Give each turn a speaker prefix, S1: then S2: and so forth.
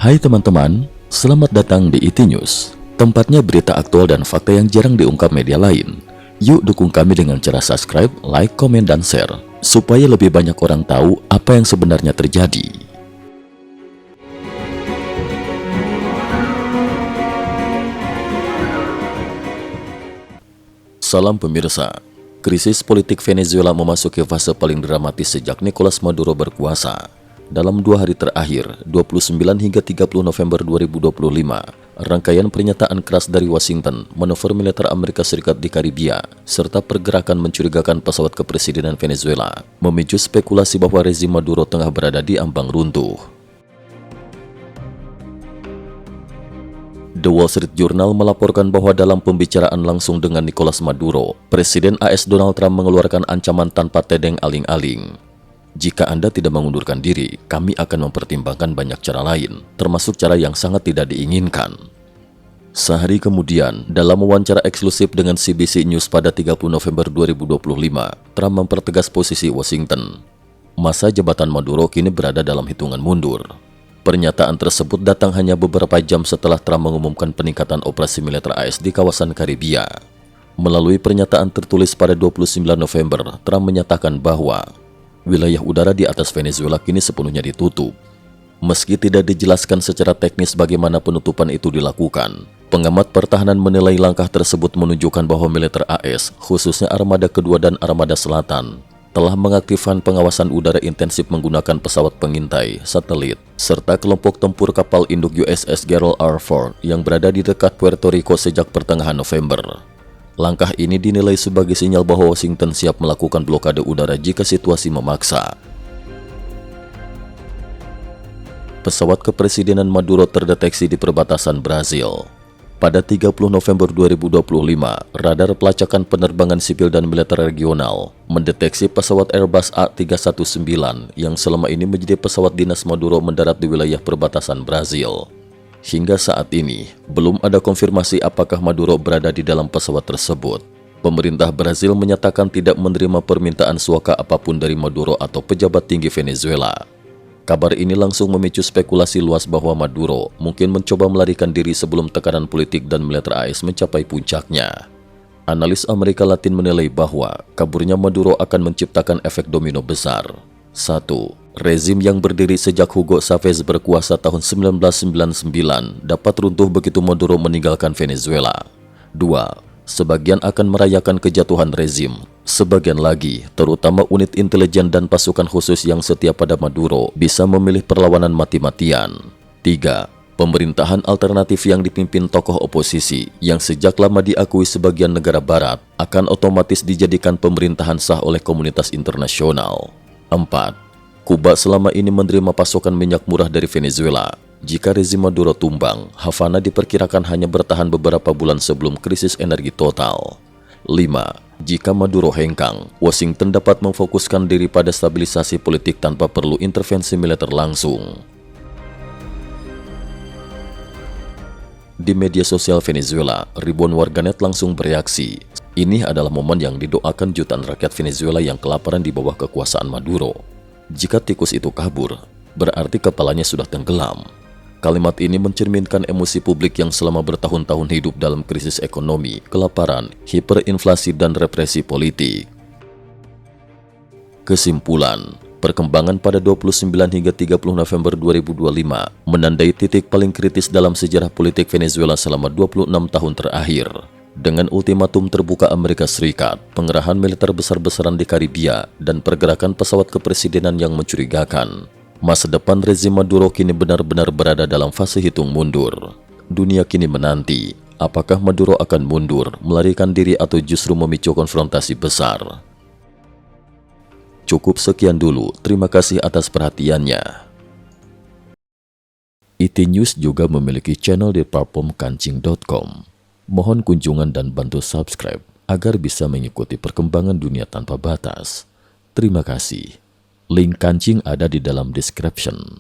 S1: Hai teman-teman, selamat datang di IT News, tempatnya berita aktual dan fakta yang jarang diungkap media lain. Yuk dukung kami dengan cara subscribe, like, komen, dan share, supaya lebih banyak orang tahu apa yang sebenarnya terjadi. Salam pemirsa, krisis politik Venezuela memasuki fase paling dramatis sejak Nicolas Maduro berkuasa. Dalam 2 hari terakhir, 29 hingga 30 November 2025, rangkaian pernyataan keras dari Washington, manuver militer Amerika Serikat di Karibia, serta pergerakan mencurigakan pesawat kepresidenan Venezuela, memicu spekulasi bahwa rezim Maduro tengah berada di ambang runtuh. The Wall Street Journal melaporkan bahwa dalam pembicaraan langsung dengan Nicolas Maduro, Presiden AS Donald Trump mengeluarkan ancaman tanpa tedeng aling-aling. Jika Anda tidak mengundurkan diri, kami akan mempertimbangkan banyak cara lain, termasuk cara yang sangat tidak diinginkan. Sehari kemudian, dalam wawancara eksklusif dengan CBC News pada 30 November 2025, Trump mempertegas posisi Washington. Masa jabatan Maduro kini berada dalam hitungan mundur. Pernyataan tersebut datang hanya beberapa jam setelah Trump mengumumkan peningkatan operasi militer AS di kawasan Karibia. Melalui pernyataan tertulis pada 29 November, Trump menyatakan bahwa wilayah udara di atas Venezuela kini sepenuhnya ditutup. Meski tidak dijelaskan secara teknis bagaimana penutupan itu dilakukan, pengamat pertahanan menilai langkah tersebut menunjukkan bahwa militer AS, khususnya Armada Kedua dan Armada Selatan, telah mengaktifkan pengawasan udara intensif menggunakan pesawat pengintai, satelit, serta kelompok tempur kapal induk USS Gerald R. Ford yang berada di dekat Puerto Rico sejak pertengahan November. Langkah ini dinilai sebagai sinyal bahwa Washington siap melakukan blokade udara jika situasi memaksa. Pesawat kepresidenan Maduro terdeteksi di perbatasan Brazil. Pada 30 November 2025, radar pelacakan penerbangan sipil dan militer regional mendeteksi pesawat Airbus A319 yang selama ini menjadi pesawat dinas Maduro mendarat di wilayah perbatasan Brazil. Hingga saat ini, belum ada konfirmasi apakah Maduro berada di dalam pesawat tersebut. Pemerintah Brazil menyatakan tidak menerima permintaan suaka apapun dari Maduro atau pejabat tinggi Venezuela. Kabar ini langsung memicu spekulasi luas bahwa Maduro mungkin mencoba melarikan diri sebelum tekanan politik dan militer AS mencapai puncaknya. Analis Amerika Latin menilai bahwa kaburnya Maduro akan menciptakan efek domino besar. 1. Rezim yang berdiri sejak Hugo Chavez berkuasa tahun 1999 dapat runtuh begitu Maduro meninggalkan Venezuela. 2. Sebagian akan merayakan kejatuhan rezim. Sebagian lagi, terutama unit intelijen dan pasukan khusus yang setia pada Maduro, bisa memilih perlawanan mati-matian. 3. Pemerintahan alternatif yang dipimpin tokoh oposisi yang sejak lama diakui sebagian negara barat akan otomatis dijadikan pemerintahan sah oleh komunitas internasional. 4. Kuba selama ini menerima pasokan minyak murah dari Venezuela. Jika rezim Maduro tumbang, Havana diperkirakan hanya bertahan beberapa bulan sebelum krisis energi total. 5. Jika Maduro hengkang, Washington dapat memfokuskan diri pada stabilisasi politik tanpa perlu intervensi militer langsung. Di media sosial Venezuela, ribuan warganet langsung bereaksi. Ini adalah momen yang didoakan jutaan rakyat Venezuela yang kelaparan di bawah kekuasaan Maduro. Jika tikus itu kabur, berarti kepalanya sudah tenggelam. Kalimat ini mencerminkan emosi publik yang selama bertahun-tahun hidup dalam krisis ekonomi, kelaparan, hiperinflasi, dan represi politik. Kesimpulan, perkembangan pada 29 hingga 30 November 2025 menandai titik paling kritis dalam sejarah politik Venezuela selama 26 tahun terakhir. Dengan ultimatum terbuka Amerika Serikat, pengerahan militer besar-besaran di Karibia, dan pergerakan pesawat kepresidenan yang mencurigakan, masa depan rezim Maduro kini benar-benar berada dalam fase hitung mundur. Dunia kini menanti, apakah Maduro akan mundur, melarikan diri, atau justru memicu konfrontasi besar. Cukup sekian dulu, terima kasih atas perhatiannya. IT News juga memiliki channel di platform kancing.com. Mohon kunjungan dan bantu subscribe agar bisa mengikuti perkembangan dunia tanpa batas. Terima kasih. Link kancing ada di dalam description.